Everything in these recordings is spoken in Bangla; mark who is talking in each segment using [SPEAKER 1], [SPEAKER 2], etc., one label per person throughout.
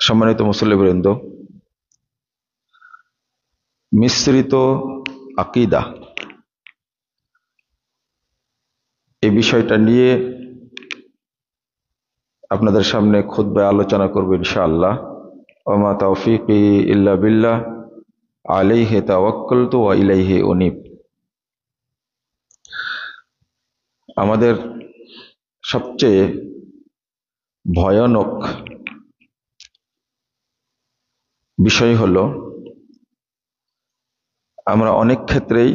[SPEAKER 1] সম্মানিত মুসল্লিবৃন্দ, মিশ্রিত আকীদা এই বিষয়টা নিয়ে আপনাদের সামনে খুতবায় আলোচনা করব ইনশাআল্লাহ। ওয়া মা তাওফীকি ইল্লা বিল্লাহ, আলাইহি তাওয়াক্কালতু ওয়া ইলাইহি উনীব। আমাদের সবচেয়ে ভয়ানক বিষয় হলো আমরা অনেক ক্ষেত্রেই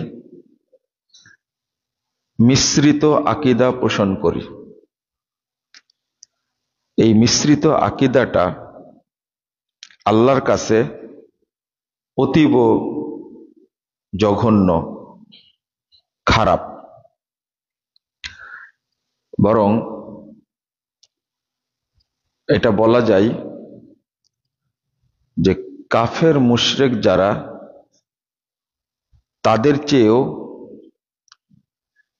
[SPEAKER 1] মিশ্রিত আকীদা পোষণ করি। এই মিশ্রিত আকীদাটা আল্লাহর কাছে অতীব জঘন্য, খারাপ। বরং এটা বলা যায় যে কাফের মুশরিক যারা, তাদের চেয়েও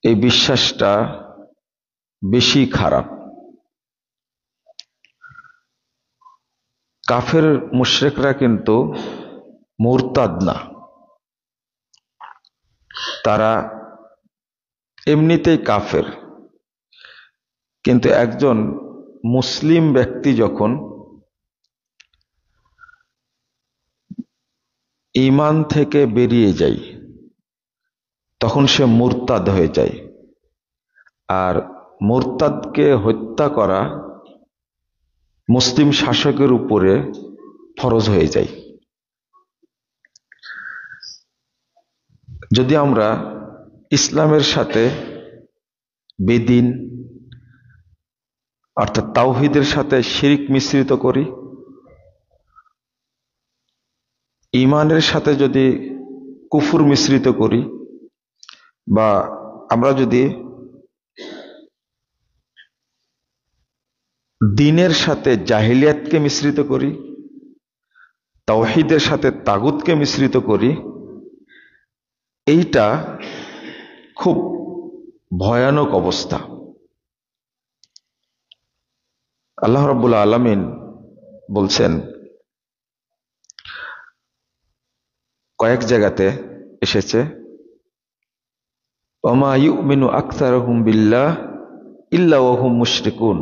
[SPEAKER 1] এই বিশ্বাসটা বেশি খারাপ। কাফের মুশরিকরা কিন্তু মুরতাদ না, তারা এমনিতেই কাফের। কিন্তু একজন মুসলিম ব্যক্তি যখন ঈমান থেকে বেরিয়ে যায় তখন সে মুরতাদ হয়ে যায়, আর মুরতাদকে হত্যা করা মুসলিম শাসকের উপরে ফরজ হয়ে যায়। যদি আমরা ইসলামের সাথে বেদিন অর্থাৎ তাওহীদের সাথে শিরক মিশ্রিত করি, ঈমানের সাথে যদি কুফর মিশ্রিত করি, বা আমরা যদি দ্বীনের সাথে জাহিলিয়াতকে মিশ্রিত করি, তাওহীদের সাথে তাগুতকে মিশ্রিত করি, এইটা খুব ভয়ানক অবস্থা। আল্লাহ রাব্বুল আলামিন বলছেন, কয়েক জায়গাতে এসেছে, ওমা ইউমিনু আকসারুহুম বিল্লাহ ইল্লা ওয়া হুম মুশরিকুন,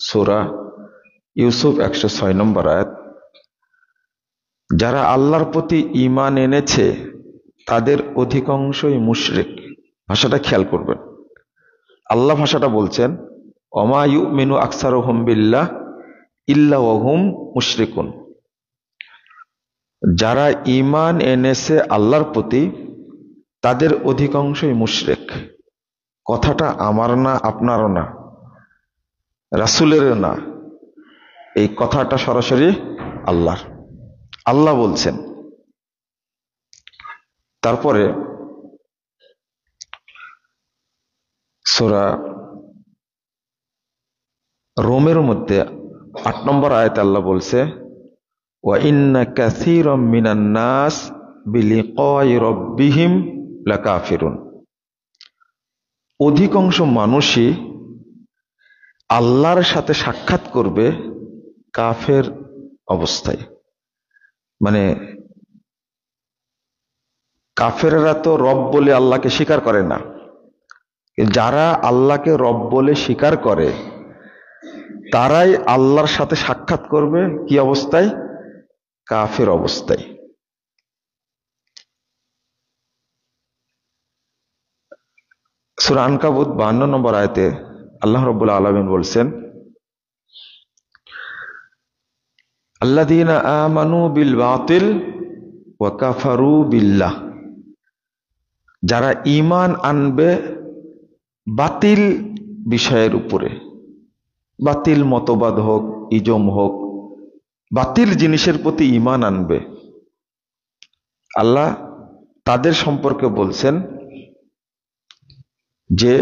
[SPEAKER 1] সূরা ইউসুফ 106 নম্বর আয়াত। যারা আল্লাহর প্রতি ঈমান এনেছে তাদের অধিকাংশই মুশরিক। ভাষাটা খেয়াল করবেন, আল্লাহ ভাষাটা বলছেন ওমা ইউমিনু আকসারুহুম বিল্লাহ ইল্লা ওয়া হুম মুশরিকুন। যারা ঈমান এনেছে আল্লাহর প্রতি তাদের অধিকাংশই মুশরিক। কথাটা আমার না, আপনারও না, রাসূলেরও না, এই কথাটা সরাসরি আল্লাহর। আল্লাহ বলছেন। তারপরে সূরা রোমের মধ্যে 8 নম্বর আয়াতে আল্লাহ বলছে, ওয়া ইন্না কাসীরাম মিনান নাস বিলিকাই রাব্বিহিম লাকাফিরুন। অধিকাংশ মানুষই আল্লাহর সাথে সাক্ষাৎ করবে কাফের অবস্থায়। মানে কাফেররা তো রব বলে আল্লাহকে স্বীকার করে না, যারা আল্লাহকে রব বলে স্বীকার করে তারাই আল্লাহর সাথে সাক্ষাৎ করবে কি অবস্থায়? কাফের অবস্থায়। সূরা আনকাবুত 52 নম্বর আয়াতে আল্লাহ রাব্বুল আলামিন বলছেন, আল্লাযীনা আমানু বিল বাতিল ওয়া কাফারু বিল্লাহ। যারা ঈমান আনবে বাতিল বিষয়ের উপরে, বাতিল মতবাদ হোক, ইজম হোক, বাতিল জিনিসের প্রতি ঈমান আনবে, আল্লাহ তাদের সম্পর্কে বলছেন যে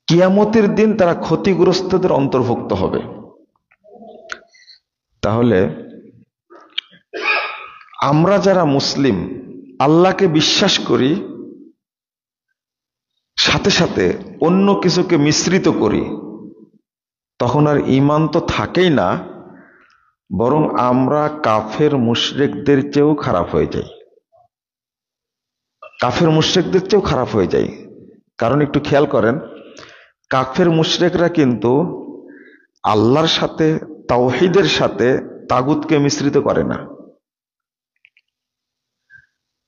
[SPEAKER 1] কিয়ামতের দিন তারা ক্ষতিগ্রস্তদের অন্তর্ভুক্ত হবে। তাহলে আমরা যারা মুসলিম আল্লাহকে বিশ্বাস করি, সাথে সাথে অন্য কিছুকে মিশ্রিত করি, তখন আর ঈমান তো থাকেই না, বরং আমরা কাফের মুশরিকদের চেয়েও খারাপ হয়ে যাই। কাফের মুশরিকদের চেয়েও খারাপ হয়ে যাই। কারণ একটু খেয়াল করেন, কাফের মুশরিকরা কিন্তু আল্লাহর সাথে, তাওহীদের সাথে তাগুতকে মিশ্রিত করে না।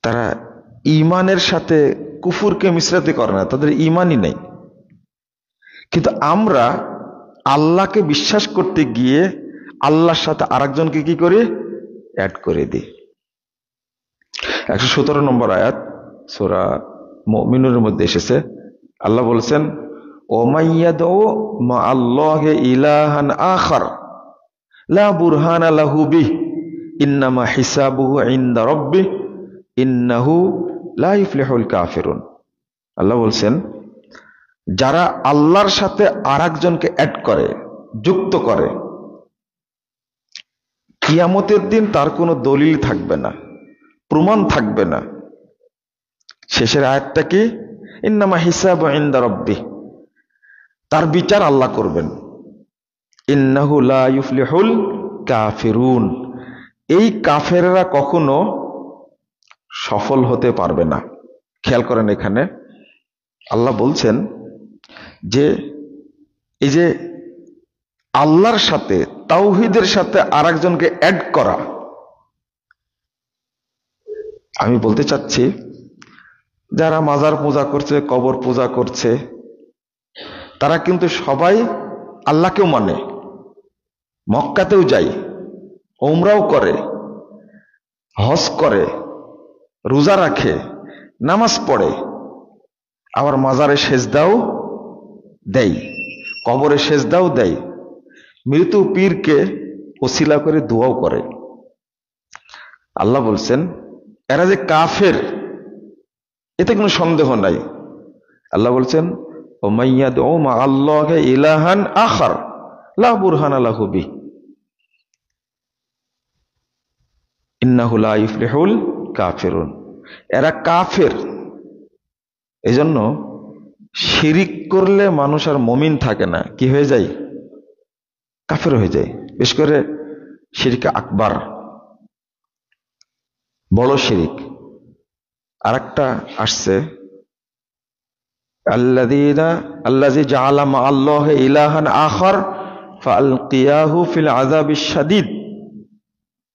[SPEAKER 1] তারা ঈমানের সাথে কুফুরকে মিশ্রিত করে না, তাদের ঈমানই নেই। কিন্তু আমরা আল্লাহকে বিশ্বাস করতে গিয়ে আল্লাহর সাথে আরেকজনকে কি করি? অ্যাড করে দিই। 117 নম্বর আয়াত সূরা মুমিনুনের মধ্যে এসেছে, আল্লাহ বলছেন, ওমাইয়াদউ মা আল্লাহি ইলাহান আখার লা বুরহানা লাহু বিহি ইন্নামা হিসাবুহু ইনদা রাব্বিহি ইন্নাহু লা ইফলিহুল কাফিরুন। আল্লাহ বলছেন, যারা আল্লাহর সাথে আরেকজনকে অ্যাড করে, যুক্ত করে, কিয়ামতের দিন তার কোনো দলিল থাকবে না, প্রমাণ থাকবে না। শেষের আয়াতটা কি? ইন্নামা হিসাবু ইনদা রাব্বিহি, তার বিচার আল্লাহ করবেন। ইন্নাহু লা ইফলিহুল কাফিরুন, এই কাফেররা কখনো সফল হতে পারবে না। খেয়াল করেন, এখানে আল্লাহ বলছেন যে এই যে আল্লাহর সাথে, তাওহীদের সাথে আরেকজনকে অ্যাড করা, আমি বলতে চাচ্ছি যারা মাজার পূজা করছে, কবর পূজা করছে, তারা কিন্তু সবাই আল্লাহকেও মানে, মক্কাতেও যায়, উমরাও করে, হজ করে, রোজা রাখে, নামাজ পড়ে, আবার মাজারে সেজদাও দেয়, কবরে সেজদাও দেয়, মৃত পীরকে ওসিলা করে দোয়াও করে। আল্লাহ বলছেন এরা যে কাফের, এতে কোনো সন্দেহ নাই। আল্লাহ বলছেন, ওমাইয়াদউ মা আল্লাহি ইলাহান আখার লা বুরহানা লাহু বিহি ইন্নাহু লা ইফলিহুল কাফিরুন। এরা কাফের। এজন্য শিরিক করলে মানুষ আর মুমিন থাকে না, কি হয়ে যায়? কাফের হয়ে যায়। বিশেষ করে শিরিক আকবার, বড় শিরিক। আরেকটা আসছে, আল্লাযী জাআলা মা আল্লাহি ইলাহান আখার ফাআলকিয়াহু ফিল আযাবিশ শাদীদ,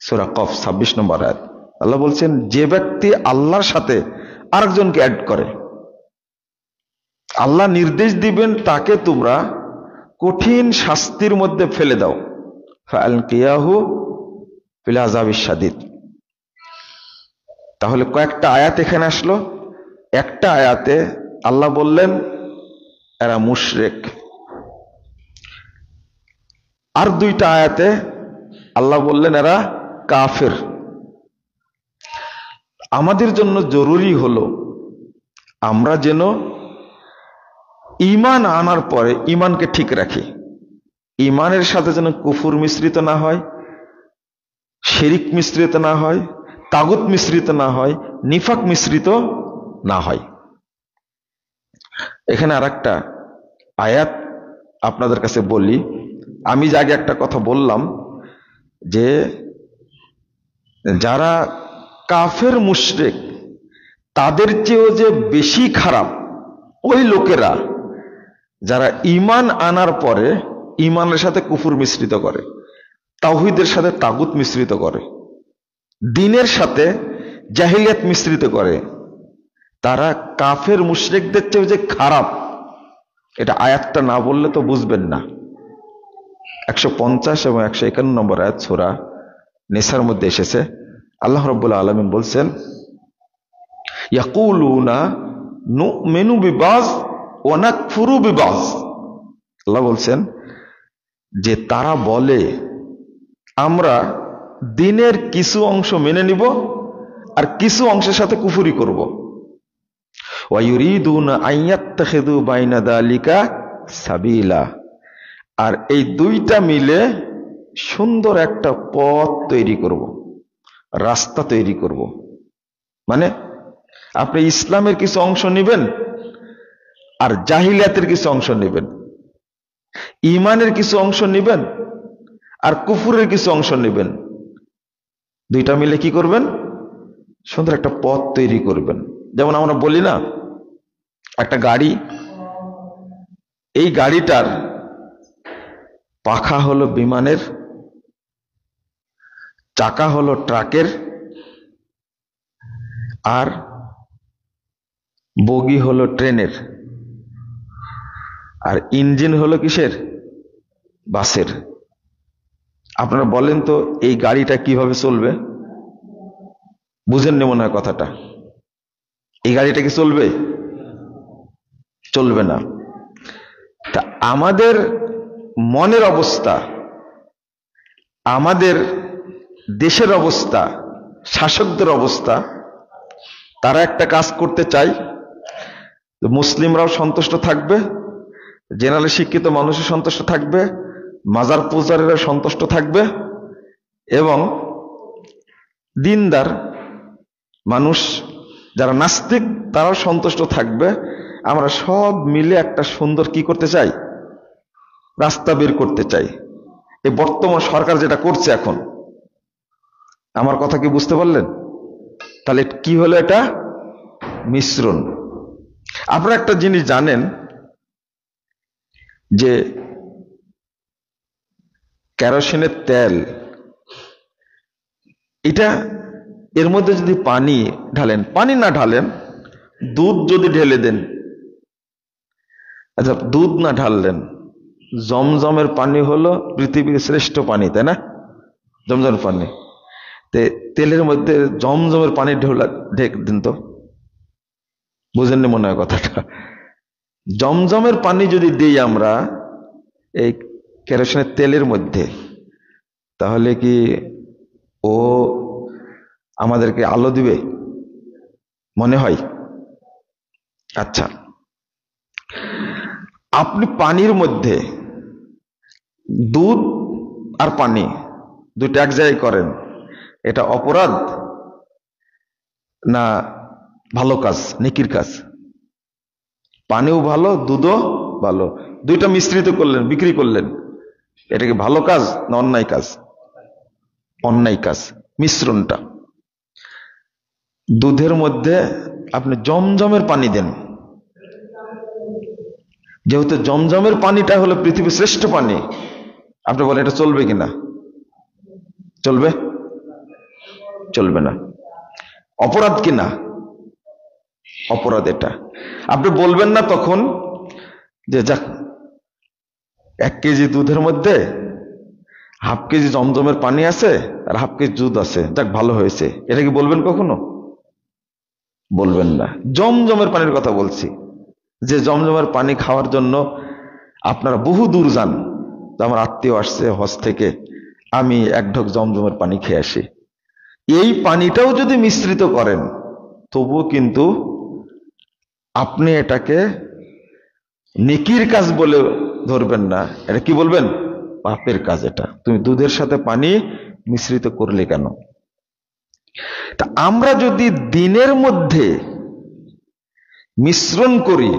[SPEAKER 1] সূরা কফ 26 নম্বর আয়াত। আল্লাহ বলছেন, যে ব্যক্তি আল্লাহর সাথে আরেকজনকে অ্যাড করে, আল্লাহ নির্দেশ দিবেন তাকে তোমরা কঠিন শাস্তির মধ্যে ফেলে দাও। ফাআলকিয়াহু ফিল আযাবিশ শাদীদ। তাহলে কয়েকটা আয়াত এখানে আসলো। একটা আয়াতে আল্লাহ বললেন এরা মুশরিক, আর দুইটা আয়াতে আল্লাহ বললেন এরা কাফের। আমাদের জন্য জরুরি হলো আমরা যেন ঈমান আনার পরে ঈমানকে ঠিক রাখি, ঈমানের সাথে যেন কুফর মিশ্রিত না হয়, শিরিক মিশ্রিত না হয়, তাগুত মিশ্রিত না হয়, নিফাক মিশ্রিত না হয়। এখানে আরেকটা আয়াত আপনাদের কাছে বলি। আমি যে আগে একটা কথা বললাম যে যারা কাফের মুশরিক তাদের চেয়েও যে বেশি খারাপ ওই লোকেরা যারা ঈমান আনার পরে ঈমানের সাথে কুফর মিশ্রিত করে, তাওহীদের সাথে তাগুত মিশ্রিত করে, দ্বীনের সাথে জাহিলিয়াত মিশ্রিত করে, তারা কাফের মুশরিকদের চেয়ে যে খারাপ, এটা আয়াতটা না বললে তো বুঝবেন না। 150 এবং 151 নম্বর আয়াত সূরা নিসার মধ্যে এসেছে। আল্লাহ রাব্বুল আলামিন বলছেন, ইয়াকুলুনা নুমিনু বিবাজ ওয়া নাকফুরু বিবাজ। আল্লাহ বলছেন যে তারা বলে আমরা দ্বীনের কিছু অংশ মেনে নিব আর কিছু অংশের সাথে কুফরি করব। ওয়া ইউরিদুনা আইয়াত্তাখিযু বাইনা যালিকা সাবিলা, আর এই দুইটা মিলে সুন্দর একটা পথ তৈরি করব, রাস্তা তৈরি করব। মানে আপনি ইসলামের কিছু অংশ নেবেন আর জাহিলিয়াতের কিছু অংশ নেবেন, ইমানের কিছু অংশ নেবেন আর কুফুরের কিছু অংশ নেবেন, দুইটা মিলে কি করবেন? সুন্দর একটা পথ তৈরি করবেন। যেমন আমরা বলি না, একটা গাড়ি, এই গাড়িটার পাখা হলো বিমানের, চাকা হলো ট্রাকের, আর বগি হলো ট্রেনের, আর ইঞ্জিন হলো কিসের? বাসের। আপনারা বলেন তো এই গাড়িটা কিভাবে চলবে? বুঝেননি মনে হয় কথাটা। এই গাড়িটা কি চলবে? চলবে না। তা আমাদের মনের অবস্থা, আমাদের দেশের অবস্থা, শাসকদের অবস্থা, তারা একটা কাজ করতে চায়, মুসলিমরাও সন্তুষ্ট থাকবে, জেনারেল শিক্ষিত মানুষও সন্তুষ্ট থাকবে, মাজার পূজারীরা সন্তুষ্ট থাকবে, এবং দিনদার মানুষ যারা নাস্তিক তারাও সন্তুষ্ট থাকবে। আমরা সব মিলে একটা সুন্দর কি করতে চাই? রাস্তা বের করতে চাই। এই বর্তমান সরকার যেটা করছে এখন, আমার কথা কি বুঝতে পারলেন? তাহলে কি হলো? এটা মিশ্রণ। আপনারা একটা জিনিস জানেন যে কেরোসিনের তেল, এটা এর মধ্যে যদি পানি ঢালেন, পানি না ঢালেন, দুধ যদি ঢেলে দেন, আচ্ছা দুধ না ঢাললেন, জমজমের পানি হলো পৃথিবীর শ্রেষ্ঠ পানি, তাই না? জমজমের পানি, তেলের মধ্যে জমজমের পানি ঢেক দিন তো, বুঝেননি মনে হয় কথাটা। জমজমের পানি যদি দিই আমরা এই কেরোসিনের তেলের মধ্যে, তাহলে কি ও আমাদেরকে আলো দিবে মনে হয়? আচ্ছা, আপনি পানির মধ্যে দুধ আর পানি দুইটা এক জায়গায় করেন, এটা অপরাধ না ভালো কাজ, নেকির কাজ? পানিও ভালো, দুধও ভালো, দুইটা মিশ্রিত করলেন, বিক্রি করলেন, এটা কি ভালো কাজ না অন্যায় কাজ? অন্যায় কাজ। মিশ্রণটা, দুধের মধ্যে আপনি জমজমের পানি দেন, যেহেতু জমজমের পানিটা হলো পৃথিবীর শ্রেষ্ঠ পানি, আপনি বলেন এটা চলবে কিনা? চলবে? চলবে না। অপরাধ কিনা? অপরাধ। এটা আপনি বলবেন না তখন যে যাক 1 কেজি দুধের মধ্যে হাফ কেজি জমজমের পানি আছে আর হাফ কেজি দুধ আছে, যাক ভালো হয়েছে, এটা কি বলবেন কখনো? বলবেন না। জমজমের পানির কথা বলছি, যে জমজমের পানি খাওয়ার জন্য আপনারা বহু দূর যান। আমার আত্মীয় আসছে হজ থেকে, আমি 1 ঢোক জমজমের পানি খেয়ে আসি। এই পানিটাও যদি মিশ্রিত করেন, তবুও কিন্তু আপনি এটাকে নেকির কাজ বলে ধরবেন না, এটা কি বলবেন? পাপের কাজ। এটা তুমি দুধের সাথে পানি মিশ্রিত করলে কেন? তা আমরা যদি দিনের মধ্যে মিশ্রণ করি,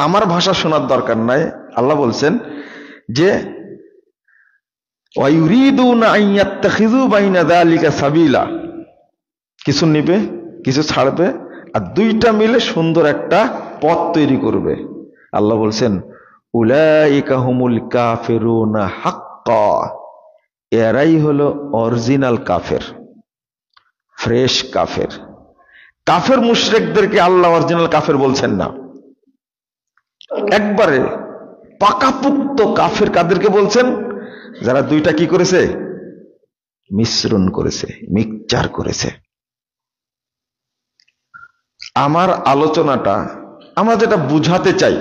[SPEAKER 1] আমার ভাষা শোনার দরকার নাই, আল্লাহ বলছেন যে সাবিলা, কিছু নিবে কিছু ছাড়বে, আর দুইটা মিলে সুন্দর একটা পথ তৈরি করবে। আল্লাহ বলছেন উলাইকা হুমুল কাফিরুনা হাক্কা, এরাই হলো অরিজিনাল কাফের, ফ্রেশ কাফের। কাফের মুশরিকদেরকে আল্লাহ অরিজিনাল কাফের বলছেন না, একবারে পাকাপুক্ত কাফের কাদেরকে বলছেন? যারা দুইটা কি করেছে? মিশ্রণ করেছে, মিক্সচার করেছে। আমার আলোচনাটা আমরা যেটা বুঝাতে চাই,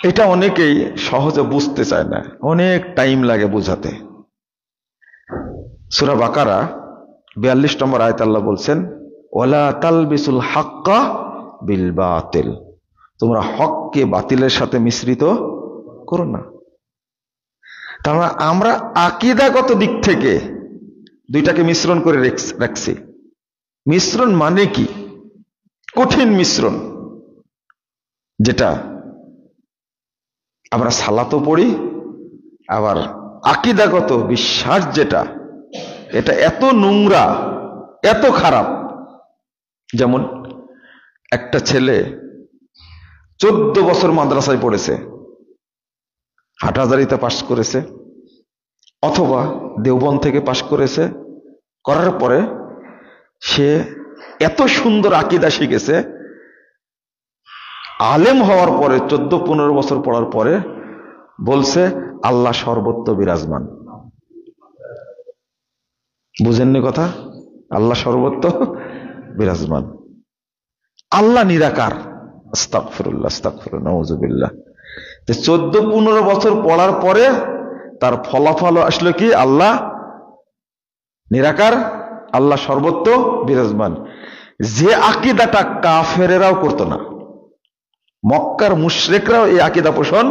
[SPEAKER 1] এটা অনেকেই সহজে বুঝতে চায় না, অনেক টাইম লাগে বুঝাতে। সূরা বাকারা 42 নম্বর আয়াত আল্লাহ বলছেন ওয়ালা তালবিসুল হাক্কা বিল বাতিল, তোমরা হককে বাতিলের সাথে মিশ্রিত করো না। তার মানে আমরা আকীদাগত দিক থেকে দুইটাকে মিশ্রণ করে রাখছি। মিশ্রণ মানে কি? কঠিন মিশ্রণ, যেটা আমরা সালাতও পড়ি, আবার আকীদাগত বিশ্বাস যেটা, এটা এত নোংরা, এত খারাপ। যেমন একটা ছেলে 14 বছর মাদ্রাসায় পড়েছে, হাটহাজারীতে পাশ করেছে, অথবা দেওবন্দ থেকে পাশ করেছে, করার পরে সে এত সুন্দর আকীদা শিখেছে, আলেম হওয়ার পরে 14-15 বছর পড়ার পরে বলছে আল্লাহ সর্বত্র বিরাজমান। বুঝেননি কথা? আল্লাহ সর্বত্র বিরাজমান, আল্লাহ নিরাকার। আস্তাগফিরুল্লাহ, আস্তাগফিরুল্লাহ, নাউযুবিল্লাহ। 14-15 বছর পড়ার পরে তার ফলাফল আসলো কি? আল্লাহ নিরাকার, আল্লাহ সর্বত্র বিরাজমান। যে আকীদাটা কাফেরেরাও করতো না, মক্কার মুশরিকরাও এই আকীদা পোষণ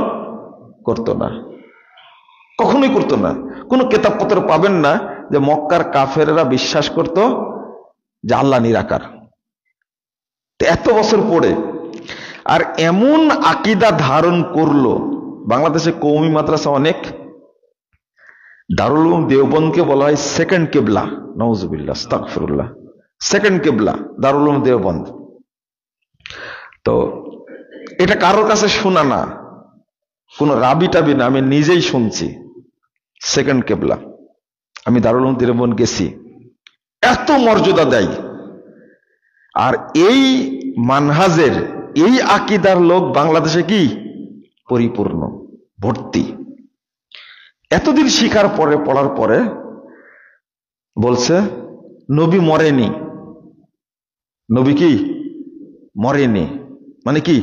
[SPEAKER 1] করতো না, কখনোই করতো না। কোনো কিতাবপত্র পাবেন না যে মক্কার কাফেরেরা বিশ্বাস করত যে আল্লাহ নিরাকার। এত বছর পড়ে আর এমন আকীদা ধারণ করলো। বাংলাদেশে কওমি মাদ্রাসা অনেক, দারুল উলুম দেওবন্দকে বলা হয় সেকেন্ড কিবলা। নাউযুবিল্লাহ, আস্তাগফিরুল্লাহ, সেকেন্ড কিবলা দারুল উলুম দেওবন্দ। তো এটা কারোর কাছে শোনা না, কোন রাবি টাবি না, আমি নিজেই শুনছি সেকেন্ড কিবলা। আমি দারুল উলুম দেওবন্দ গেছি, এত মর্যাদা দেয়। আর এই মানহাজের, এই আকীদার লোক বাংলাদেশে কি পরিপূর্ণ, ভর্তি। এতদিন শিখার পরে, পড়ার পরে বলছে নবী মরেনি। নবী কি মরেনি মানে কি?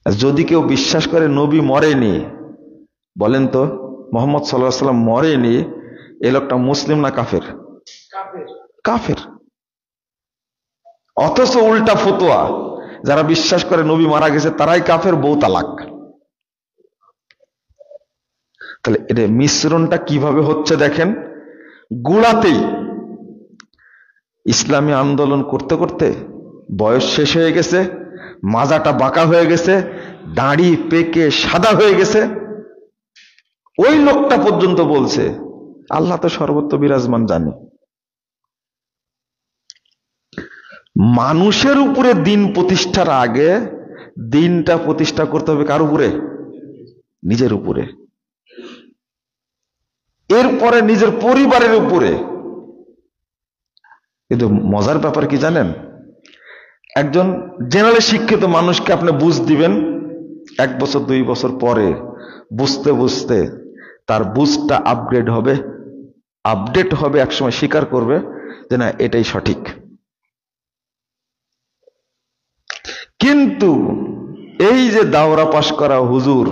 [SPEAKER 1] যদি কেউ বিশ্বাস করে নবী মরেনি, বলেন তো মুহাম্মদ সাল্লাল্লাহু আলাইহি ওয়াসাল্লাম মরেনি, এই লোকটা মুসলিম না কাফের? কাফের। অথচ উল্টা ফতোয়া, যারা বিশ্বাস করে নবী মারা গেছে তারাই কাফের, বউ তালাক। তাহলে এটা মিশ্রণটা কিভাবে হচ্ছে দেখেন। গুড়াতেই ইসলামী আন্দোলন করতে করতে বয়স শেষ হয়ে গেছে, মাজাটা বাঁকা হয়ে গেছে, দাড়ি পেকে সাদা হয়ে গেছে, ওই লোকটা পর্যন্ত বলছে আল্লাহ তো সর্বত্র বিরাজমান। জানি মানুষের উপরে দিন প্রতিষ্ঠার আগে দিনটা প্রতিষ্ঠা করতে হবে কার উপরে? নিজের উপরে, এরপরে নিজের পরিবারের উপরে। কিন্তু মজার ব্যাপার কি জানেন, একজন জেনারেলি শিক্ষিত মানুষকে আপনি বুঝ দিবেন, 1 বছর 2 বছর পরে বুঝতে বুঝতে তার বুঝটা আপডেট হবে, একসময় স্বীকার করবে যে না এটাই সঠিক। কিন্তু এই যে দাওরা পাশ করা হুজুর,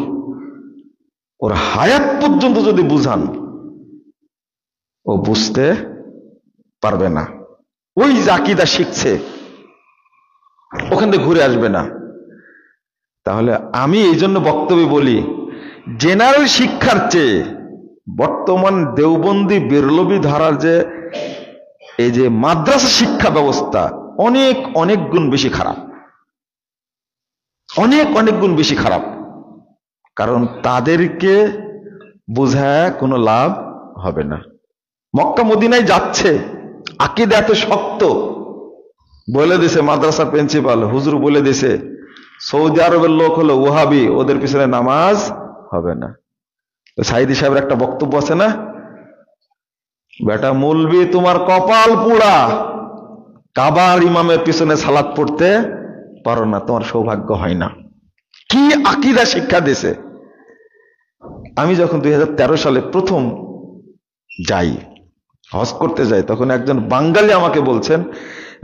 [SPEAKER 1] ওর হায়াত পর্যন্ত যদি বুঝান, ও বুঝতে পারবে না। ওই যে আকীদা শিখছে ওখান থেকে ঘুরে আসবে না। তাহলে আমি এই জন্য বক্তব্যে বলি, জেনারেল শিক্ষার চেয়ে বর্তমান দেওবন্দি বেরলভী ধারার যে এই যে মাদ্রাসা শিক্ষা ব্যবস্থা অনেক অনেক গুণ বেশি খারাপ, অনেক অনেক গুণ বেশি খারাপ। কারণ তাদেরকে বোঝায় কোনো লাভ হবে না। মক্কা মদিনায় যাচ্ছে, আকীদা এত শক্ত, বলে দিছে মাদ্রাসার প্রিন্সিপাল হুজুর বলে দিছে সৌদি আরবের লোক হলো ওয়াহাবি, ওদের পিছনে নামাজ হবে না। সাইদি সাহেবের একটা বক্তব্য আছে না, বেটা মৌলবি তোমার কপাল পোড়া, কাবার ইমামের পিছনে সালাত পড়তে পারো না, তোমার সৌভাগ্য হয় না। কি আকীদা শিক্ষা দিছে। আমি যখন 2013 সালে প্রথম যাই, হজ করতে যাই, তখন একজন বাঙালি আমাকে বলছেন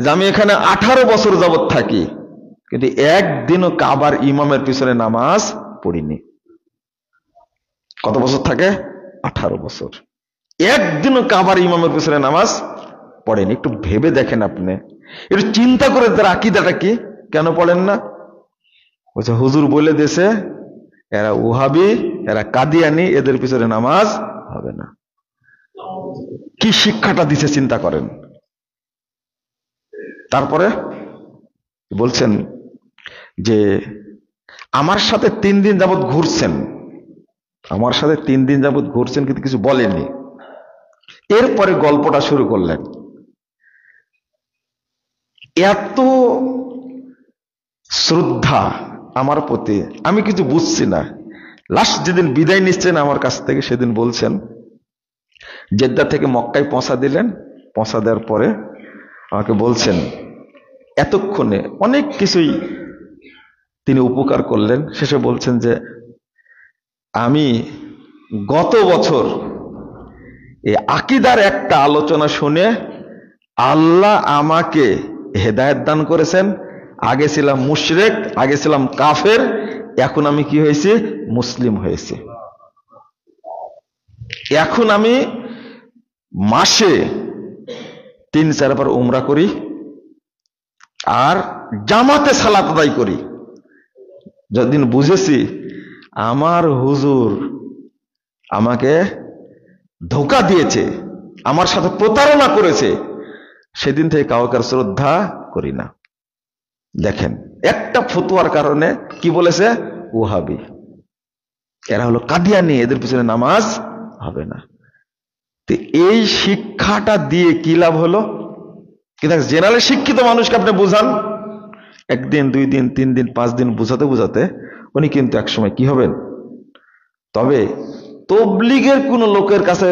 [SPEAKER 1] যে আমি এখানে 18 বছর যাবৎ থাকি, কিন্তু একদিনও কাবার ইমামের পিছনে নামাজ পড়িনি। কত বছর থাকে? 18 বছর। একদিনও কাবার ইমামের পিছনে নামাজ পড়েনি। একটু ভেবে দেখেন আপনি, একটু চিন্তা করে তার আকীদাটা কি, কেন পড়েন না? বলছে হুজুর বলে দিয়েছে এরা ওহাবি, এরা কাদিয়ানি, এদের পিছনে নামাজ হবে না। কি শিক্ষাটা দিছে চিন্তা করেন। তারপরে বলছেন যে আমার সাথে 3 দিন যাবৎ ঘুরছেন, আমার সাথে 3 দিন যাবৎ ঘুরছেন, কিন্তু কিছু বলেননি। এরপরে গল্পটা শুরু করলেন। এত শ্রদ্ধা আমার প্রতি, আমি কিছু বুঝছি না। লাস্ট যেদিন বিদায় নিচ্ছেন আমার কাছ থেকে, সেদিন বলছেন, জেদ্দা থেকে মক্কায় পৌঁছা দিলেন। পৌঁছা দেওয়ার পরে আমাকে বলছেন, এতক্ষণে অনেক কিছুই তিনি উপকার করলেন। শেষে বলছেন যে আমি গত বছর এই আকীদার একটা আলোচনা শুনে আল্লাহ আমাকে হেদায়েত দান করেছেন। আগে ছিলাম মুশরিক, আগে ছিলাম কাফের, এখন আমি কি হয়েছি? মুসলিম হয়েছি। এখন আমি মাসে 3-4 বার উমরা করি আর জামাতে সালাত আদায় করি। যতদিন বুঝেছি আমার হুজুর আমাকে ধোঁকা দিয়েছে, আমার সাথে প্রতারণা করেছে, সেদিন থেকে কাউকে শ্রদ্ধা করি না। দেখেন, একটা ফতোয়ার কারণে কি বলেছে? ওহাবি, এরা হলো কাদিয়ানি, এদের পিছনে নামাজ হবে না। তো এই শিক্ষাটা দিয়ে কি লাভ হলো? কিন্তু জেনারেল শিক্ষিত মানুষকে আপনি বুঝান, 1 দিন 2 দিন 3 দিন 5 দিন বুঝাতে বুঝাতে উনি কিন্তু একসময় কি হবেন? তবে তবলিগের কোন লোকের কাছে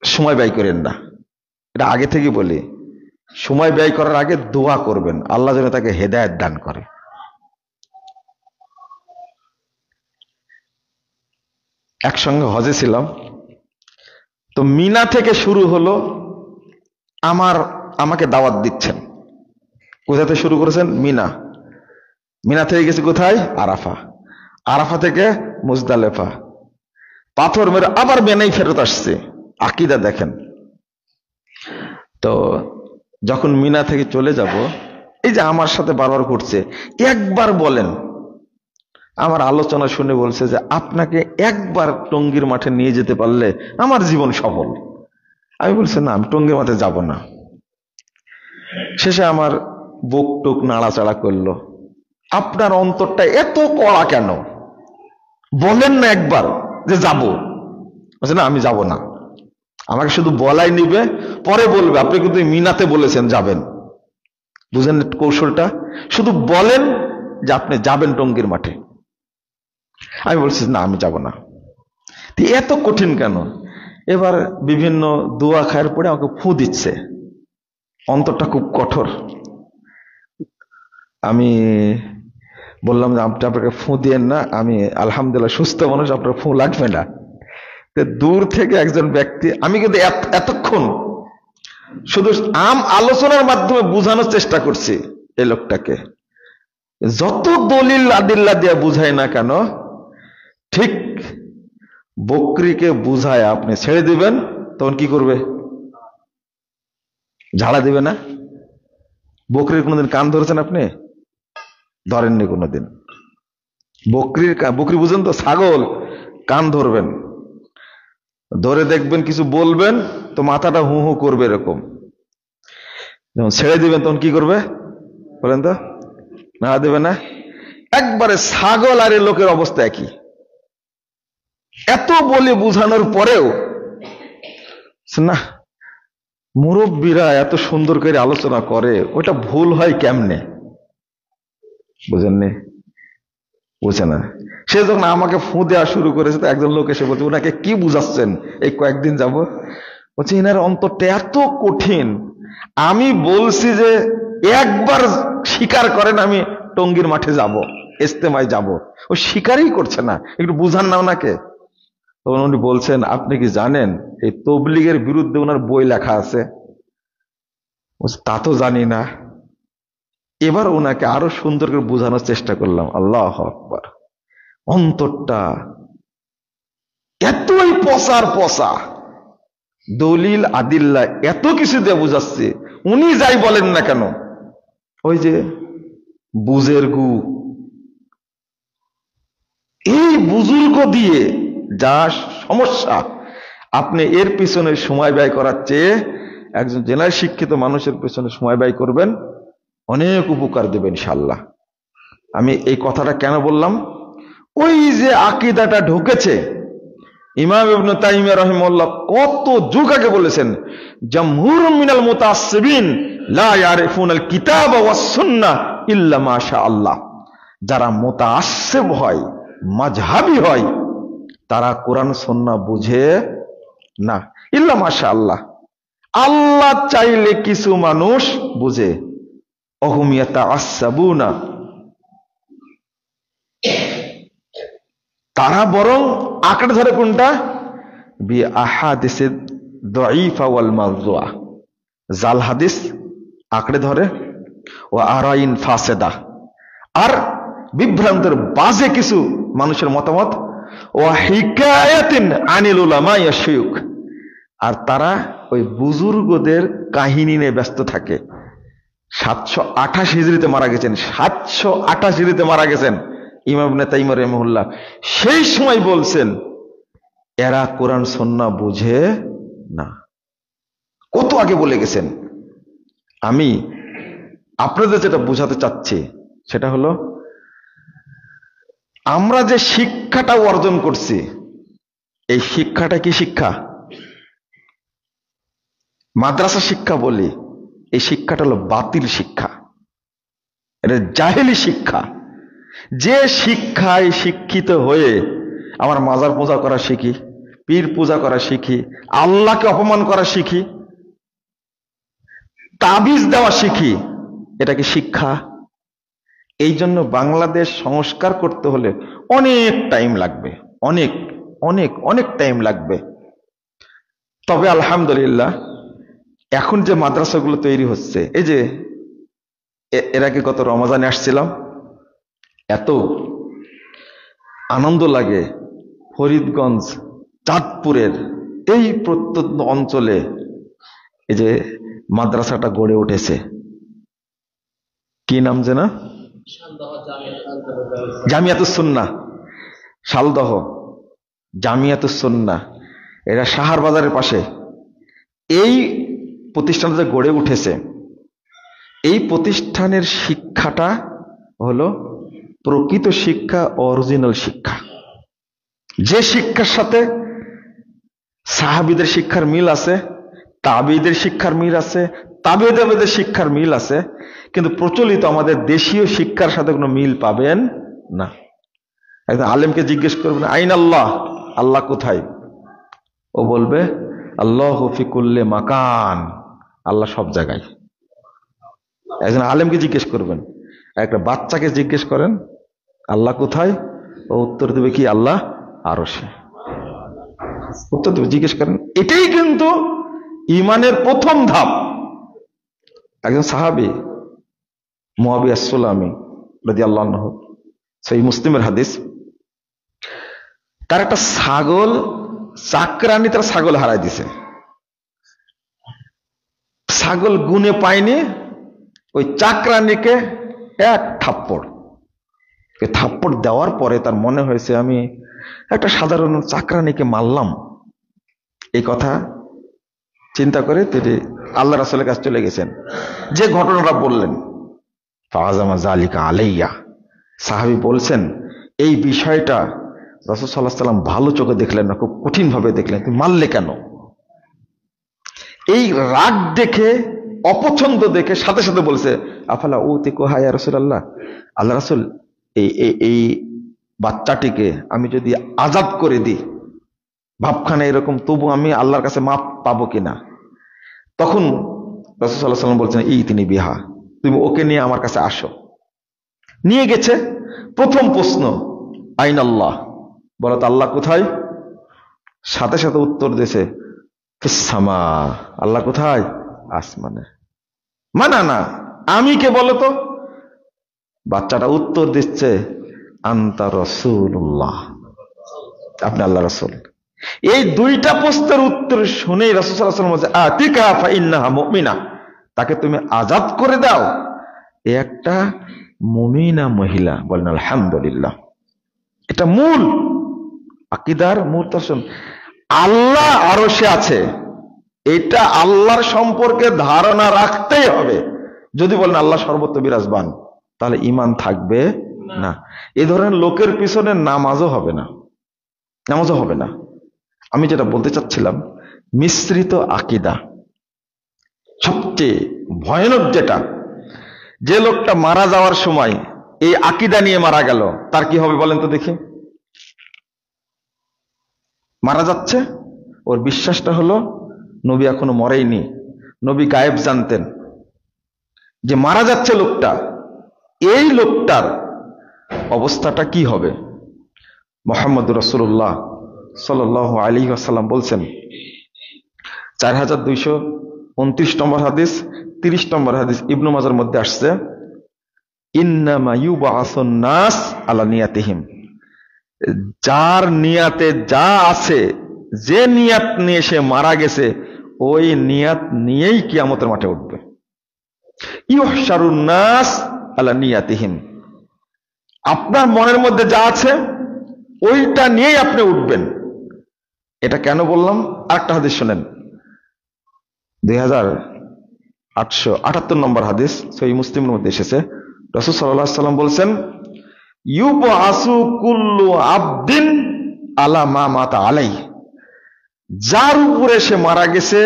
[SPEAKER 1] সময় ব্যয় করেন না, এটা আগে থেকে বলি। সময় ব্যয় করার আগে দোয়া করবেন, আল্লাহ যেন তাকে হেদায়েত দান করে। একসঙ্গে হজে ছিলাম, তো মিনা থেকে শুরু হলো। আমাকে দাওয়াত দিচ্ছেন। কোথা থেকে শুরু করেছেন? মিনা। মিনা থেকে গেছে কোথায়? আরাফা। আরাফা থেকে মুজদালেফা, পাথর মেরে আবার বেনাই ফেরত আসছে। আকীদা দেখেন। তো যখন মিনা থেকে চলে যাব, এই যে আমার সাথে বারবার ঘুরছে, একবার বলেন, আমার আলোচনা শুনে বলছে যে আপনাকে একবার টঙ্গীর মাঠে নিয়ে যেতে পারলে আমার জীবন সফল। আমি বলছি না, আমি টঙ্গীর মাঠে যাব না। শেষে আমার বুক টুক নাড়াচাড়া করলো, আপনার অন্তরটা এত কড়া কেন? বলেন না একবার যে যাব। বলছে না, আমি যাব না। আমাকে শুধু বলাই নিবে, পরে বলবে আপনি কিন্তু মিনাতে বলেছেন যাবেন। বুঝেন কৌশলটা? শুধু বলেন যে আপনি যাবেন টঙ্গীর মাঠে। আমি বলছি না, আমি যাব না। এত কঠিন কেন? এবার বিভিন্ন দোয়া খায়ের পরে আমাকে ফু দিচ্ছে, অন্তরটা খুব কঠোর। আমি বললাম যে আপনি আপনাকে ফু দিয়েন না, আমি আলহামদুলিল্লাহ সুস্থ মানুষ, আপনার ফু লাগবে না। দূর থেকে একজন ব্যক্তি, আমি কিন্তু এতক্ষণ শুধু আলোচনার মাধ্যমে বোঝানোর চেষ্টা করছি এই লোকটাকে। যত দলিল আদিল্লা দিয়ে বুঝায় না কেন, ঠিক বকরিকে বুঝায় আপনি ছেড়ে দিবেন, তখন কি করবে? ঝাড়া দিবে না? বকরির কোনোদিন কান ধরেছেন আপনি? ধরেননি কোনোদিন। বকরি বুঝেন তো? ছাগল কান ধরবেন, ধরে দেখবেন কিছু বলবেন তো মাথাটা হু হু করবে এরকম। যখন ছেড়ে দিবেন তখন কি করবে বলেন তো? না দেবে না? একবারে ছাগল আর লোকের অবস্থা একই। এত বলে বুঝানোর পরেও না, মুরব্বীরা এত সুন্দর করে আলোচনা করে, ওটা ভুল হয় কেমনে? বুঝেননি? বুঝে না। সে যখন আমাকে ফু দেওয়া শুরু করেছে, তো একজন লোক এসে বলছে, ওনাকে কি বুঝাচ্ছেন এই কয়েকদিন যাব? বলছে এনার অন্তরটা এত কঠিন। আমি বলছি যে একবার স্বীকার করেন আমি টঙ্গীর মাঠে যাব, ইজতেমায় যাব, ও স্বীকারই করছে না। একটু বুঝান না ওনাকে। তখন উনি বলছেন, আপনি কি জানেন এই তবলিগের বিরুদ্ধে ওনার বই লেখা আছে? তা তো জানি না। এবার ওনাকে আরো সুন্দর করে বোঝানোর চেষ্টা করলাম। আল্লাহু আকবার। অন্তরটা এতই পচার পচা, দলিল আদিল্লা এত কিছু দিয়ে বুঝাচ্ছে, উনি যাই বলেন না কেন, ওই যে বুঝের গু, এই বুজুর্গ দিয়ে যা সমস্যা, আপনি এর পিছনে সময় ব্যয় করার চেয়ে একজন জেনারেল শিক্ষিত মানুষের পিছনে সময় ব্যয় করবেন, অনেক উপকার দেবেন ইনশাআল্লাহ। আমি এই কথাটা কেন বললাম? ওই যে আকীদাটা ঢুকেছে, ইমাম ইবনে তাইমিয়া রাহিমাহুল্লাহ কত যুগ আগে বলেছেন, জামহুরুম মিনাল মুতাআসসিবিন লা ইয়ারিফুনাল কিতাবা ওয়াস সুন্নাহ ইল্লা মা শাআল্লাহ। যারা মুতাআসসিব হয়, মাযহাবী হয়, তারা কোরআন সুন্নাহ বুঝে না, ইল্লা মা শাআল্লাহ। আল্লাহ চাইলে কিছু মানুষ বুঝে। অহুম ইয়াতাআসসাবুনা, তারা বরং আঁকড়ে ধরে কোনটা? বি আহাদিসে দাঈফা ওয়াল মাওযুআ, জাল হাদিস আঁকড়ে ধরে, ও আরাইন ফাসেদা, আর বিভ্রান্তের বাজে কিছু মানুষের মতামত, ও হিকায়াতিন আনিল উলামা ইয়াশুক, আর তারা ওই বুজুর্গদের কাহিনী নিয়ে ব্যস্ত থাকে। 728 হিজরিতে মারা গেছেন, 728 হিজরিতে মারা গেছেন ইমাম ইবনে তাইমিয়া রাহিমাহুল্লাহ। সেই সময় বলছেন এরা কোরআন সুন্নাহ বুঝে না। কত আগে বলে গেছেন। আমি আপনাদের যেটা বোঝাতে চাচ্ছি সেটা হলো, আমরা যে শিক্ষাটা অর্জন করছি, এই শিক্ষাটা কি শিক্ষা? মাদ্রাসা শিক্ষা বলি, এই শিক্ষাটা হলো বাতিল শিক্ষা, এটা জাহেলি শিক্ষা। যে শিক্ষায় শিক্ষিত হয়ে আমার মাজার পূজা করা শিখি, পীর পূজা করা শিখি, আল্লাহকে অপমান করা শিখি, তাবিজ দেওয়া শিখি, এটা কি শিক্ষা? এই জন্য বাংলাদেশ সংস্কার করতে হলে অনেক টাইম লাগবে, অনেক অনেক অনেক টাইম লাগবে। তবে আলহামদুলিল্লাহ এখন যে মাদ্রাসাগুলো তৈরি হচ্ছে, এই যে এর আগে গত রমজানে আসছিলাম, এত আনন্দ লাগে। ফরিদগঞ্জ, চাঁদপুরের এই প্রত্যন্ত অঞ্চলে এই যে মাদ্রাসাটা গড়ে উঠেছে, কি নাম যে না, জামিয়াতুস সুন্নাহ, শালদহ জামিয়াতুস সুন্নাহ, এটা সাহার বাজারের পাশে। এই প্রতিষ্ঠানটা যে গড়ে উঠেছে, এই প্রতিষ্ঠানের শিক্ষাটা হলো প্রকৃত শিক্ষা, অরিজিনাল শিক্ষা। যে শিক্ষার সাথে সাহাবীদের শিক্ষার মিল আছে, তাবেঈদের শিক্ষার মিল আছে, তাবে তাবেদের শিক্ষার মিল আছে, কিন্তু প্রচলিত আমাদের দেশীয় শিক্ষার সাথে কোনো মিল পাবেন না। একজন আলেমকে জিজ্ঞেস করবেন আইন আল্লাহ, আল্লাহ কোথায়? ও বলবে আল্লাহু ফি কুল্লি মাকান, আল্লাহ সব জায়গায়। একজন আলেমকে জিজ্ঞেস করবেন, একটা বাচ্চাকে জিজ্ঞেস করেন আল্লাহ কোথায়, ও উত্তর দেবে কি আল্লাহ আরশে। উত্তর দেবে, জিজ্ঞেস করেন। এটাই কিন্তু ঈমানের প্রথম ধাপ। একজন সাহাবী মুআবিয়া সুলামি রাদিয়াল্লাহু আনহু, সহিহ মুসলিমের হাদিস, তার একটা ছাগল, চাকরানি তার ছাগল হারাই দিছে। ছাগল গুনে পায়নি, ওই চাকরানিকে এক থাপ্পড়, থাপ্পড় দেওয়ার পরে তার মনে হয়েছে আমি একটা সাধারণ চাকরানিকে মারলাম। এই কথা চিন্তা করে তিনি আল্লাহ রাসূলের কাছে চলে গেছেন, যে ঘটনাটা বললেন। ফাআযামা যালিকা আলাইয়া, সাহাবী বলছেন এই বিষয়টা রাসূল সাল্লাল্লাহু আলাইহি ওয়াসাল্লাম ভালো চোখে দেখলেন না, খুব কঠিন ভাবে দেখলেন, তুমি মারলে কেন? এই রাগ দেখে, অপছন্দ দেখে সাথে সাথে বলছে আফালা উতিকুহা ইয়া রাসূলুল্লাহ, আল্লাহ রাসূল এই বাচ্চাটিকে আমি যদি আজাদ করে দিই, ভাবখানে এরকম, তবু আমি আল্লাহর কাছে মাপ পাবো কিনা? তখন রাসূল সাল্লাল্লাহু আলাইহি ওয়াসাল্লাম বলছেন ইতিনি বিহা, তুমি ওকে নিয়ে আমার কাছে আসো। নিয়ে গেছে। প্রথম প্রশ্ন আইন আল্লাহ, বলো তো আল্লাহ কোথায়? সাথে সাথে উত্তর দিয়েছে ফিসসামা, আল্লাহ কোথায়? আসমানে। না না, আমি কে বলো তো? বাচ্চাটা উত্তর দিচ্ছে আনতা রাসূলুল্লাহ, আপনি আল্লাহ রাসূল। এই দুইটা প্রশ্নের উত্তর শুনেই রাসূল সাল্লাল্লাহু আলাইহি ওয়াসাল্লাম বলেছে আতিকা ফা ইন্নাহা মুমিনা, তাকে তুমি আজাদ করে দাও, এ একটা মুমিনা মহিলা। বলেন আলহামদুলিল্লাহ। এটা মূল আকীদার মূল দর্শন। আল্লাহ আরশে আছে, এটা আল্লাহর সম্পর্কে ধারণা রাখতেই হবে। যদি বলেন আল্লাহ সর্বত্র বিরাজমান, তাহলে ঈমান থাকবে না। এ ধরনের লোকের পিছনে নামাজও হবে না, নামাজও হবে না। আমি যেটা বলতে চাচ্ছিলাম, মিশ্রিত আকীদা সবচেয়ে ভয়ানক যেটা, যে লোকটা মারা যাওয়ার সময় এই আকীদা নিয়ে মারা গেল, তার কি হবে বলেন তো দেখি? মারা যাচ্ছে, ওর বিশ্বাসটা হলো নবী এখনো মরেইনি, নবী গায়েব জানতেন। যে মারা যাচ্ছে লোকটা, এই লোকটার অবস্থাটা কি হবে? মুহাম্মদ রাসূলুল্লাহ সাল্লাল্লাহু আলাইহি ওয়াসাল্লাম বলছেন, 4229 নম্বর হাদিস, 30 নম্বর হাদিস ইবনু মাজার মধ্যে আসছে, ইন্নামা ইউবআসুন নাস আলা নিয়াতিহিম, যার নিয়াতে যা আছে, যে নিয়াত নিয়ে সে মারা গেছে, ওই নিয়াত নিয়েই কিয়ামতের মাঠে উঠবে। ইউহশারুন নাস আলা নিয়াতিহিম, আপনার মনের মধ্যে যা আছে ওইটা নিয়েই আপনি উঠবেন। এটা কেন বললাম? আরেকটা হাদিস শুনেন, 2878 নম্বর হাদিস, সহিহ মুসলিমের মধ্যে এসেছে, রাসূল সাল্লাল্লাহু আলাইহি ওয়াসাল্লাম বলছেন, ইউবআসু কুল্লু আবদিন আলা মা মাতা আলাইহি, যার উপরে সে মারা গেছে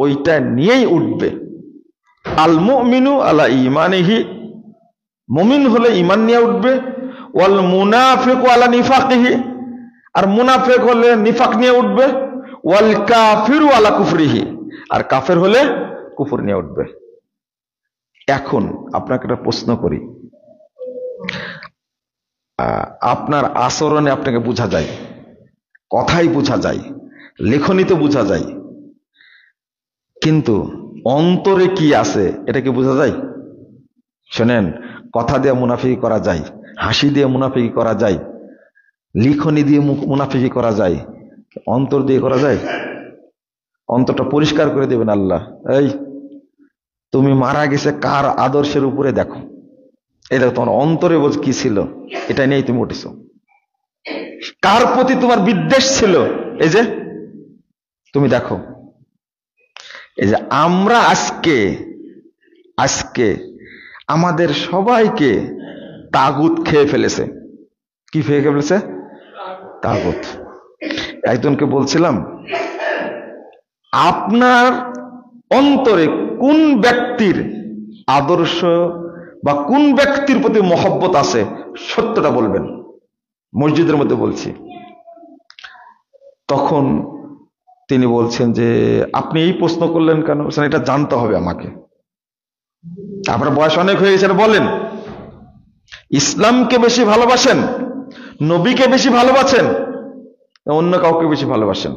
[SPEAKER 1] ওইটা নিয়েই উঠবে। আল মুমিনু আলা ঈমানিহি, মুমিন হলে ঈমান নিয়ে উঠবে। ওয়াল মুনাফিকু আলা নিফাকিহি, আর মুনাফিক হলে নিফাক নিয়ে উঠবে। ওয়াল কাফিরু আলা কুফরিহি, আর কাফের হলে কুফর নিয়ে উঠবে। এখন আপনাকে একটা প্রশ্ন করি, আপনার আচরণে আপনাকে বোঝা যায়, কথাই বোঝা যায়, লেখনীতে বোঝা যায়, কিন্তু অন্তরে কি আছে এটা কি বোঝা যায়? শোনেন, কথা দিয়ে মুনাফিকি করা যায়, হাসি দিয়ে মুনাফিকি করা যায়, লিখনি দিয়ে মুনাফিকি করা যায়, অন্তর দিয়ে করা যায়? অন্তরটা পরিষ্কার করে দেবেন আল্লাহ। এই তুমি মারা গেছে কার আদর্শের উপরে দেখো, এই দেখো তোমার অন্তরে বোঝ কি ছিল, এটা নিয়েই তুমি উঠেছো। কার প্রতি তোমার বিদ্বেষ ছিল, এই যে তুমি দেখো। এই যে আমরা আজকে আমাদের সবাইকে তাগুত খেয়ে ফেলেছে। কি খেয়ে ফেলেছে? তাগুত। একজনকে বলছিলাম, আপনার অন্তরে কোন ব্যক্তির আদর্শ বা কোন ব্যক্তির প্রতি মহব্বত আছে, সত্যটা বলবেন। মসজিদের মধ্যে বলছি। তখন তিনি বলছেন যে, আপনি এই প্রশ্ন করলেন কেন? এটা জানতে হবে আমাকে। আপনার বয়স অনেক হয়ে গেছে, বলেন ইসলামকে বেশি ভালোবাসেন, নবীকে বেশি ভালোবাসেন, অন্য কাউকে বেশি ভালোবাসেন?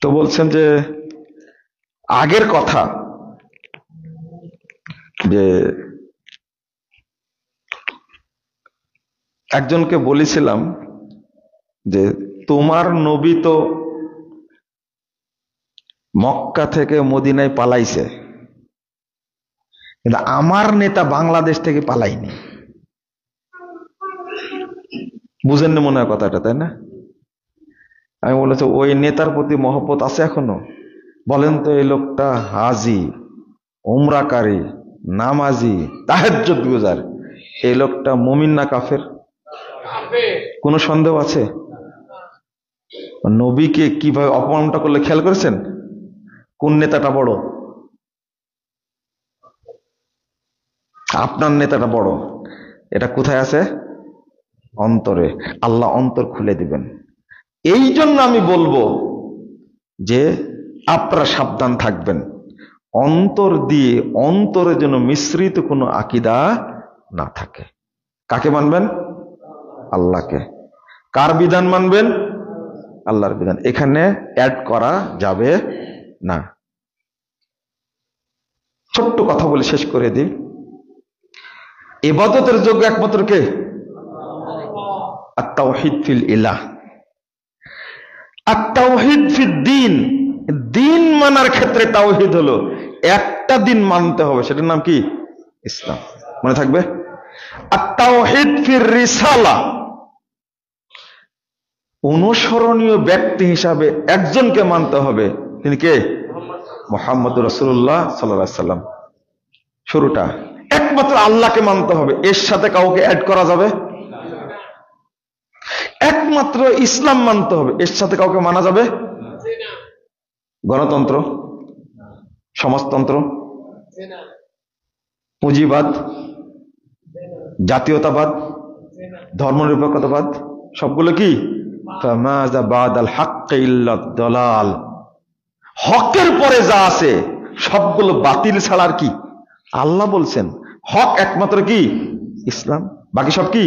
[SPEAKER 1] তো বলছেন যে আগের কথা, যে একজনকে বলেছিলাম যে তোমার নবী তো মক্কা থেকে মদিনায় পালাইছে, কিন্তু আমার নেতা বাংলাদেশ থেকে পালাইনি। বুঝেন না মনে হয় কথাটা, তাই না? আমি বলেছি, ওই নেতার প্রতি মহব্বত আছে এখনো? বলেন তো, এই লোকটা হাজি, উমরাকারী, নামাজি, তাহাজ্জুদ গুজার, এই লোকটা মুমিন না কাফের? কোনো সন্দেহ আছে? নবীকে কিভাবে অপমানটা করলে খেয়াল করেছেন? কোন নেতাটা বড়? আপনার নেতাটা বড়। এটা কোথায় আছে? অন্তরে। আল্লাহ অন্তর খুলে দিবেন। এই জন্য আমি বলবো যে আপনারা সাবধান থাকবেন, অন্তর দিয়ে অন্তরে যেন মিশ্রিত কোনো আকীদা না থাকে। কাকে মানবেন? আল্লাহকে। কার বিধান মানবেন? আল্লাহর বিধান। এখানে অ্যাড করা যাবে না। ছোট্ট কথা বলে শেষ করে দিই, ইবাদতের যোগ্য একমাত্র কে? আত-তাওহীদ ফিল ইলাহ, আত-তাওহীদ ফিদ দ্বীন। দ্বীন মানার ক্ষেত্রে তাওহীদ হলো একটা দিন মানতে হবে, সেটার নাম কি? ইসলাম। মনে থাকবে? আত-তাওহীদ ফির রিসালা, অনুসরণীয় ব্যক্তি হিসাবে একজনকে মানতে হবে, তিনি কে? মুহাম্মদুর রাসূলুল্লাহ সাল্লাল্লাহু আলাইহি ওয়াসাল্লাম। শুরুটা একমাত্র আল্লাহকে মানতে হবে, এর সাথে কাউকে অ্যাড করা যাবে। একমাত্র ইসলাম মানতে হবে, এর সাথে কাউকে মানা যাবে। গণতন্ত্র, সমাজতন্ত্র, পুঁজিবাদ, জাতীয়তাবাদ, ধর্মনিরপেক্ষতাবাদ, সবগুলো কি ফামাযা বাদাল হাক্কি ইল্লা দালাল। হকের পরে যা আছে সবগুলো বাতিল ছাড়া আর কি। আল্লাহ বলছেন হক একমাত্র কি ইসলাম, বাকি সব কি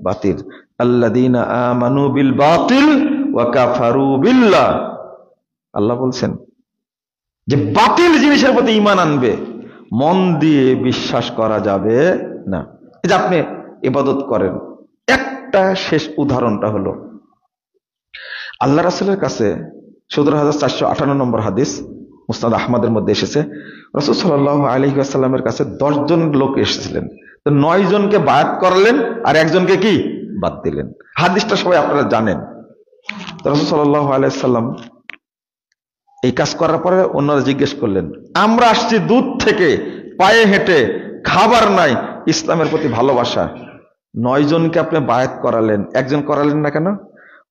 [SPEAKER 1] বাতিল। আল্লাযীনা আমানু বিল বাতিল ওয়া কাফারু বিল্লাহ। আল্লাহ বলছেন যে বাতিল জিনিসের প্রতি ঈমান আনবে, মন দিয়ে বিশ্বাস করা যাবে না। এই যে আপনি ইবাদত করেন, একটা শেষ উদাহরণটা হলো আল্লাহ রাসূলের কাছে ১৭,৪৫৮ নম্বর হাদিস মুসনাদ আহমদের মধ্যে এসেছে, রাসূল সাল্লাল্লাহু আলাইহি ওয়াসাল্লামের কাছে ১০ জন লোক এসেছিলেন, তো ৯ জনকে বায়াত করলেন আর একজনকে কি বাদ দিলেন। হাদিসটা সবাই আপনারা জানেন। তো রাসূল সাল্লাল্লাহু আলাইহি ওয়াসাল্লাম এই কাজ করার পরে অন্যরা জিজ্ঞেস করলেন, আমরা আসছি দূর থেকে পায়ে হেঁটে, খাবার নাই, ইসলামের প্রতি ভালোবাসা, ৯ জনকে আপনি বায়াত করালেন, একজন করালেন না কেন?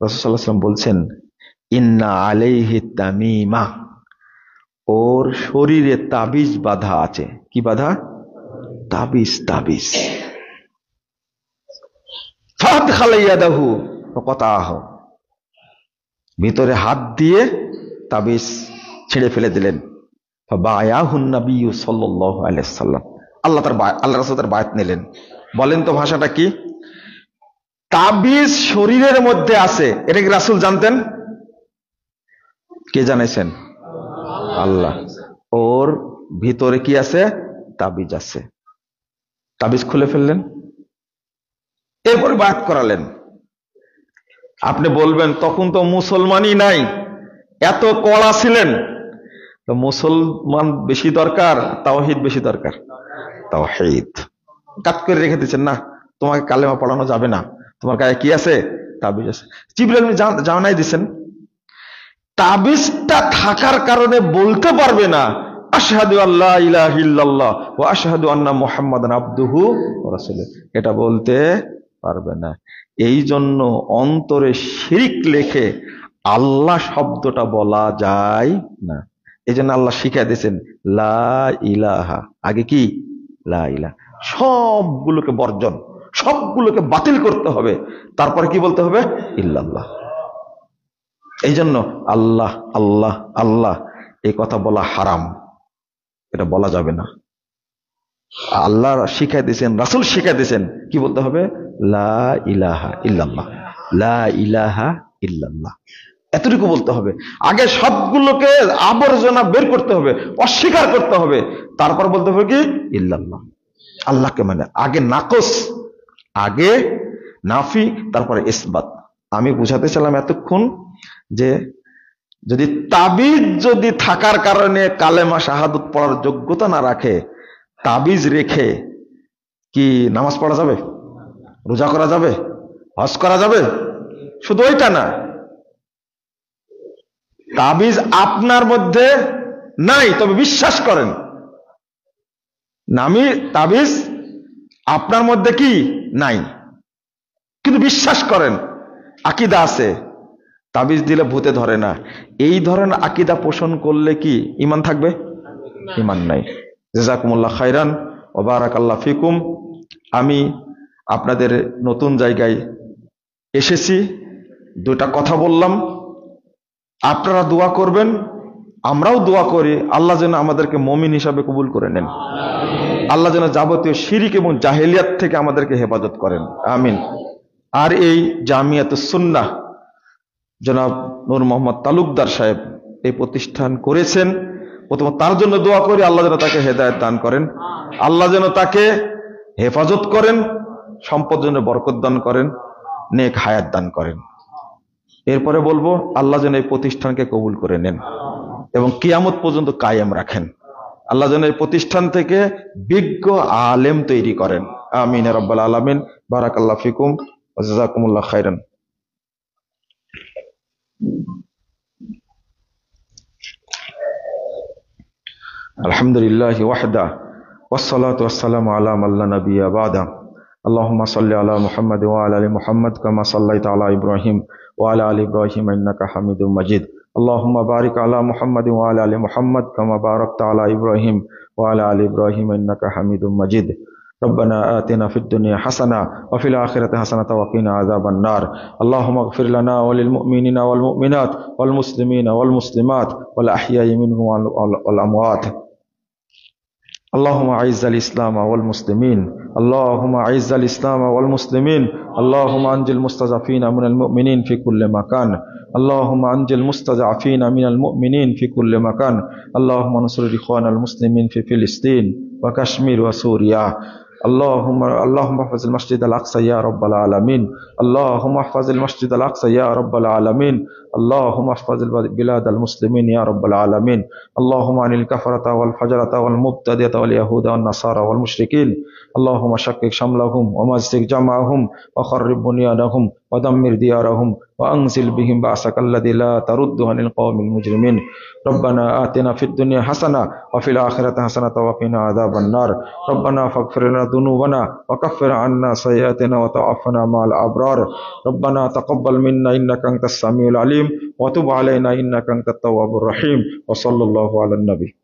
[SPEAKER 1] রাসূল সাল্লাল্লাহু আলাইহি ওয়াসাল্লাম বলছেন ইন্না আলাইহি তামিমা, ওর শরীরে তাবিজ বাঁধা আছে। কি বাঁধা? তাবিজ। তাবিজ ফাদখালা ইয়াদাহু ফাকাতাহু, ভিতরে হাত দিয়ে তাবিজ ছেড়ে ফেলে দিলেন। ফাবায়াহুন নবিয়্যু সাল্লাল্লাহু আলাইহি ওয়াসাল্লাম, আল্লাহ রাসূল তার বায়াত নিলেন। বলেন তো ভাষাটা কি? তাবিজ শরীরের মধ্যে আছে, এটা কি রাসূল জানতেন? কে জানাইছেন? আল্লাহ। ওর ভিতরে কি আছে? তাবিজ আছে। তাবিজ খুলে ফেললেন, এরপরে বায়াত করালেন। আপনি বলবেন তখন তো মুসলমানই নাই, এত কড়া ছিলেন। তো মুসলমান বেশি দরকার, তাওহীদ বেশি দরকার? তাওহীদ। কাট করে রেখে দিচ্ছেন, না তোমাকে কালেমা পড়ানো যাবে না, তোমার গায়ে কি আছে? তাবিজ আছে। জিবরাইল জানাই দিচ্ছেন, তাবিজটা থাকার কারণে বলতে পারবে না আশহাদু আল্লা ইলাহা ইল্লাল্লাহ ওয়া আশহাদু আন্না মুহাম্মাদান আবদুহু ওয়া রাসূলুহু, এটা বলতে পারবে না। এই জন্য অন্তরে শিরিক লেখে আল্লাহ শব্দটা বলা যায় না। এই জন্য আল্লাহ শিখিয়ে দিয়েছেন লা ইলাহা, আগে কি লা ইলাহা, সবগুলোকে বর্জন, সবগুলোকে বাতিল করতে হবে, তারপরে কি বলতে হবে? ইল্লাল্লাহ। এই জন্য আল্লাহ আল্লাহ আল্লাহ এই কথা বলা হারাম, এটা বলা যাবে না। আল্লাহ শিখাই দিয়েছেন, রাসূল শিখাই দিয়েছেন কি বলতে হবে? লা ইলাহা ইল্লাল্লাহ, লা ইলাহা ইল্লাল্লাহ, এতটুকু বলতে হবে। আগে সবগুলোকে আবর্জনা বের করতে হবে, অস্বীকার করতে হবে, তারপর বলতে হবে কি ইল্লাল্লাহ, আল্লাহকে মানে। আগে নাকস, আগে নাফি, তারপরে ইসবাত। আমি বুঝাতে চাইলাম এতক্ষণ যে যদি তাবিজ যদি থাকার কারণে কালেমা শাহাদত পড়ার যোগ্যতা না রাখে, তাবিজ রেখে কি নামাজ পড়া যাবে, রোজা করা যাবে, হজ করা যাবে? শুধু ওইটা না, তাবিজ আপনার মধ্যে নাই তবে বিশ্বাস করেন, নামি তাবিজ আপনার মধ্যে কি নাই কিন্তু বিশ্বাস করেন, আকীদা আছে, তাবিজ দিলে ভূতে ধরে না, এই ধরনের আকীদা পোষণ করলে কি ঈমান থাকবে? ঈমান নাই। জাযাকুমুল্লাহ খাইরান ওয়া বারাকাল্লাহু ফিকুম। আমি আপনাদের নতুন জায়গায় এসেছি, দুটা কথা বললাম, আপনারা দোয়া করবেন, আমরাও দোয়া করি আল্লাহ যেন আমাদেরকে মুমিন হিসাবে কবুল করে নেন, আল্লাহ যেন যাবতীয় শিরিক এবং জাহেলিয়াত থেকে আমাদেরকে হেফাজত করেন, আমিন। আর এই জামিয়াতুস সুন্নাহ জনাব নূর মোহাম্মদ তালুকদার সাহেব এই প্রতিষ্ঠান করেছেন, প্রথমত তার জন্য দোয়া করি আল্লাহ যেন তাকে হেদায়েত দান করেন, আল্লাহ যেন তাকে হেফাজত করেন, সম্পদ যেন বরকত দান করেন, নেক হায়াত দান করেন। এরপরে বলবো আল্লাহ যেন এই প্রতিষ্ঠানকে কবুল করে নেন এবং কিয়ামত পর্যন্ত কায়েম রাখেন। আল্লাহ যেন এই প্রতিষ্ঠান থেকে বিজ্ঞ আলেম তৈরি করেন, আমিন ইয়া রাব্বাল আলামিন। বারাকাল্লাহু ফিকুম ওয়া জাযাকুমুল্লাহ খাইরান। আলহামদুলিল্লাহি ওয়াহদা والصلاة والسلام على من لا نبي بعده اللهم صل على محمد وعلى آل محمد كما صليت على إبراهيم وعلى آل إبراهيم إنك حميد مجيد اللهم بارك على محمد وعلى آل محمد كما باركت على إبراهيم وعلى آل إبراهيم إنك حميد مجيد ربنا آتنا في الدنيا حسنة وفي الآخرة حسنة وقنا عذاب النار اللهم اغفر لنا وللمؤمنين والمؤمنات والمسلمين والمسلمات والأحياء منهم والأموات اللهم أعز الإسلام والمسلمين اللهم أعز الإسلام والمسلمين اللهم أنجِ المستضعفين من المؤمنين في كل مكان اللهم أنجِ المستضعفين من المؤمنين في كل مكان اللهم انصر إخوان المسلمين في فلسطين وكشمير وسوريا اللهم احفظ المسجد الأقصى يا رب العالمين اللهم احفظ المسجد الأقصى يا رب العالمين اللهم احفظ بلاد المسلمين يا رب العالمين اللهم عن الكفرة والفجرة والمبتدئة واليهود والنصارى والمشركين اللهم شقق شملهم ومزق جمعهم وخرب بنيانهم ودمر ديارهم وأنزل بهم بأسك الذي لا ترد عن القوم المجرمين ربنا آتنا في الدنيا حسنة وفي الآخرة حسنة وقنا عذاب النار ربنا فاغفر لنا ذنوبنا وكفر عنا سيئاتنا وتوفنا مع الأبرار ربنا تقبل منا إنك أنت السميع العليم وتب علينا إنك أنت التواب الرحيم وصلى الله على النبي